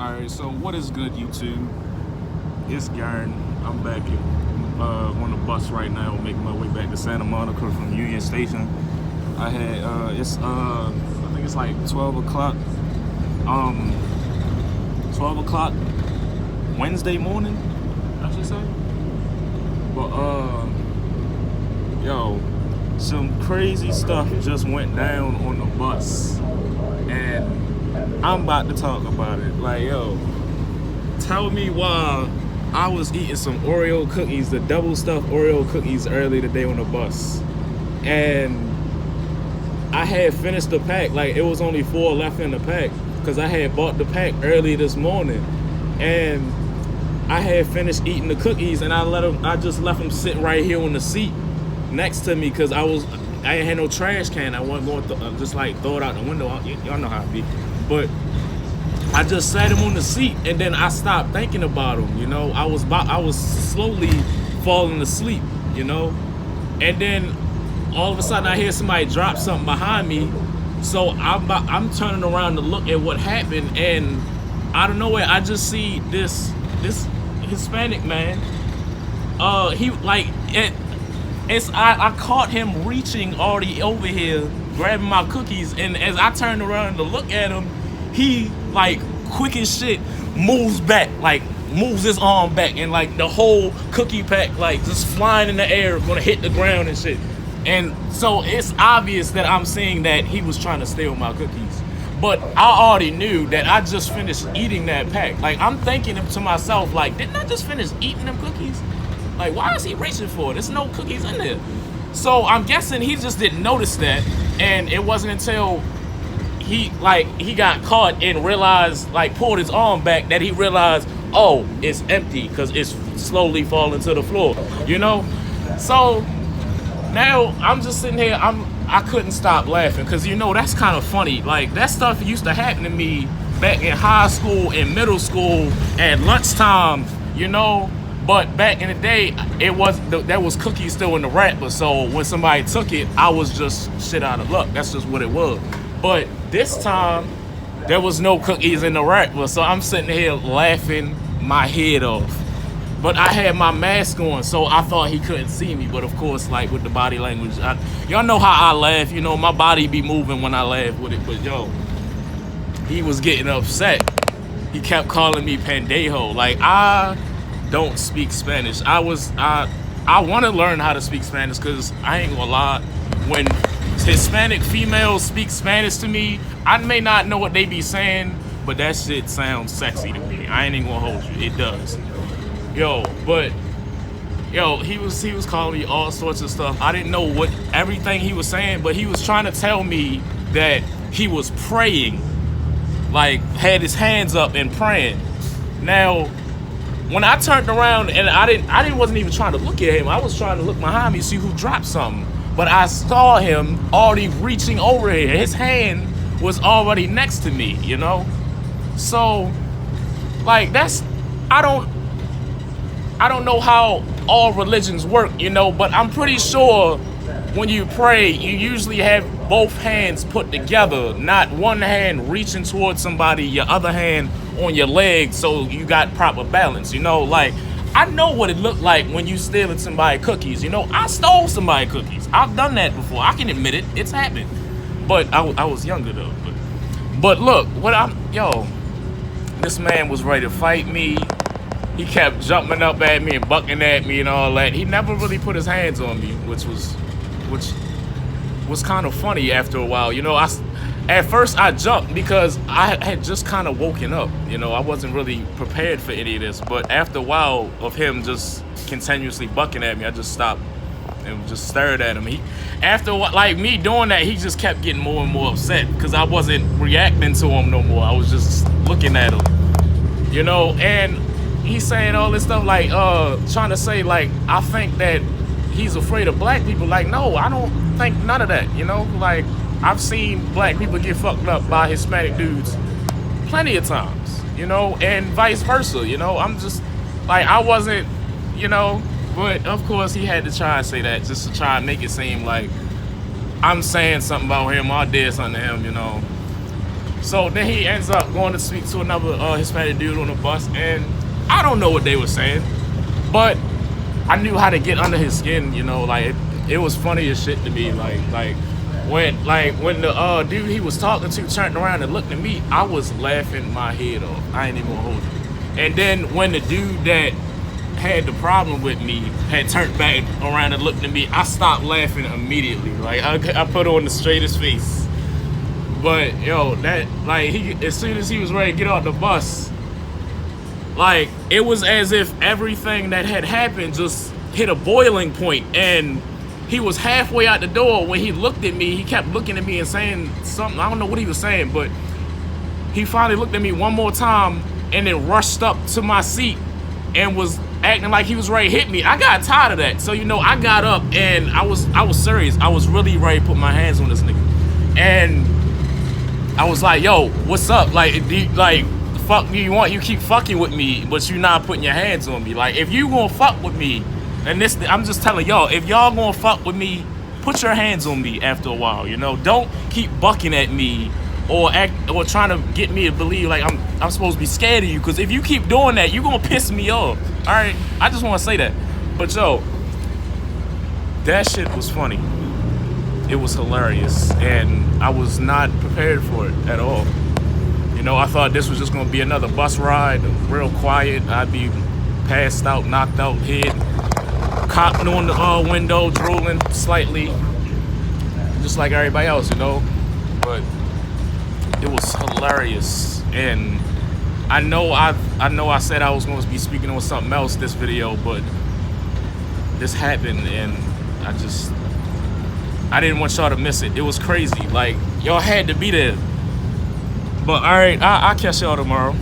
Alright, so what is good, YouTube? It's Garen. I'm back on the bus right now, making my way back to Santa Monica from Union Station. I had I think it's like 12 o'clock. 12 o'clock Wednesday morning, I should say. But yo, some crazy stuff just went down on the bus, and I'm about to talk about it. Like, yo, tell me why I was eating some Oreo cookies, the double stuffed Oreo cookies earlier today on the bus. And I had finished the pack. Like, it was only 4 left in the pack because I had bought the pack early this morning. And I had finished eating the cookies, and I just left them sitting right here on the seat next to me because I ain't had no trash can. I wasn't going to just like throw it out the window. Y'all know how it be. But I just sat him on the seat, and then I stopped thinking about him. You know, I was slowly falling asleep. You know, and then all of a sudden I hear somebody drop something behind me. So I'm turning around to look at what happened, and out of nowhere I just see this Hispanic man. I caught him reaching already over here, grabbing my cookies, and as I turned around to look at him, he, like, quick as shit, moves back, like, moves his arm back, and, like, the whole cookie pack, like, just flying in the air, gonna hit the ground and shit. And so it's obvious that I'm seeing that he was trying to steal my cookies. But I already knew that I just finished eating that pack. Like, I'm thinking to myself, like, didn't I just finish eating them cookies? Like, why is he reaching for it? There's no cookies in there. So I'm guessing he just didn't notice that, and it wasn't until he got caught and realized, like, pulled his arm back, that he realized, oh, it's empty because it's slowly falling to the floor, you know? So now I'm just sitting here, I couldn't stop laughing because, you know, that's kind of funny. Like, that stuff used to happen to me back in high school and middle school at lunchtime, you know? But back in the day, there was cookies still in the wrapper, so when somebody took it, I was just shit out of luck. That's just what it was. But this time, there was no cookies in the wrapper, so I'm sitting here laughing my head off. But I had my mask on, so I thought he couldn't see me. But of course, like, with the body language, y'all know how I laugh. You know, my body be moving when I laugh with it. But yo, he was getting upset. He kept calling me pendejo. Like, I don't speak Spanish. I want to learn how to speak Spanish because I ain't gonna lie. When Hispanic females speak Spanish to me, I may not know what they be saying, but that shit sounds sexy to me. I ain't even gonna hold you. It does. Yo, he was calling me all sorts of stuff. I didn't know what everything he was saying, but he was trying to tell me that he was praying, like had his hands up and praying. Now, when I turned around, and I wasn't even trying to look at him. I was trying to look behind me, see who dropped something. But I saw him already reaching over here. His hand was already next to me, you know? So, like, I don't know how all religions work, you know, but I'm pretty sure when you pray, you usually have both hands put together, not one hand reaching towards somebody, your other hand on your leg, so you got proper balance, you know? Like, I know what it looked like when you stealing somebody cookies, you know? I stole somebody cookies. I've done that before. I can admit it. It's happened. But I was younger, though. But look, this man was ready to fight me. He kept jumping up at me and bucking at me and all that. He never really put his hands on me, which was kind of funny after a while. You know, at first I jumped because I had just kind of woken up. You know, I wasn't really prepared for any of this. But after a while of him just continuously bucking at me, I just stopped and just stared at him. After like me doing that, he just kept getting more and more upset because I wasn't reacting to him no more. I was just looking at him, you know. And he's saying all this stuff like trying to say, like, I think that he's afraid of black people. Like, no, I don't think none of that, you know? Like, I've seen black people get fucked up by Hispanic dudes plenty of times, you know, and vice versa, you know? I'm just, like, I wasn't, you know, but of course he had to try and say that just to try and make it seem like I'm saying something about him or I did something to him, you know? So then he ends up going to speak to another Hispanic dude on the bus, and I don't know what they were saying, but I knew how to get under his skin, you know, like it was funny as shit to me, like when the dude he was talking to turned around and looked at me, I was laughing my head off. I ain't even gonna hold you. And then when the dude that had the problem with me had turned back around and looked at me, I stopped laughing immediately. Like I put on the straightest face. But yo, that like as soon as he was ready to get off the bus, like it was as if everything that had happened just hit a boiling point, and he was halfway out the door when he looked at me. He kept looking at me and saying something. I don't know what he was saying, but he finally looked at me one more time and then rushed up to my seat and was acting like he was ready to hit me. I got tired of that. So, you know, I got up and I was serious. I was really ready to put my hands on this nigga. And I was like, yo, what's up? Like, the fuck do you want? You keep fucking with me, but you not putting your hands on me. Like, if you gonna fuck with me, and this, I'm just telling y'all, if y'all gonna fuck with me, put your hands on me after a while, you know? Don't keep bucking at me or trying to get me to believe like I'm supposed to be scared of you, because if you keep doing that, you're gonna piss me off. All right, I just want to say that. But yo, that shit was funny. It was hilarious, and I was not prepared for it at all. You know, I thought this was just gonna be another bus ride, real quiet. I'd be passed out, knocked out, head copping on the window, drooling slightly, just like everybody else, you know. But it was hilarious, and I know I said I was going to be speaking on something else this video, but this happened, and I didn't want y'all to miss it. It was crazy. Like, y'all had to be there. But all right, I'll catch y'all tomorrow.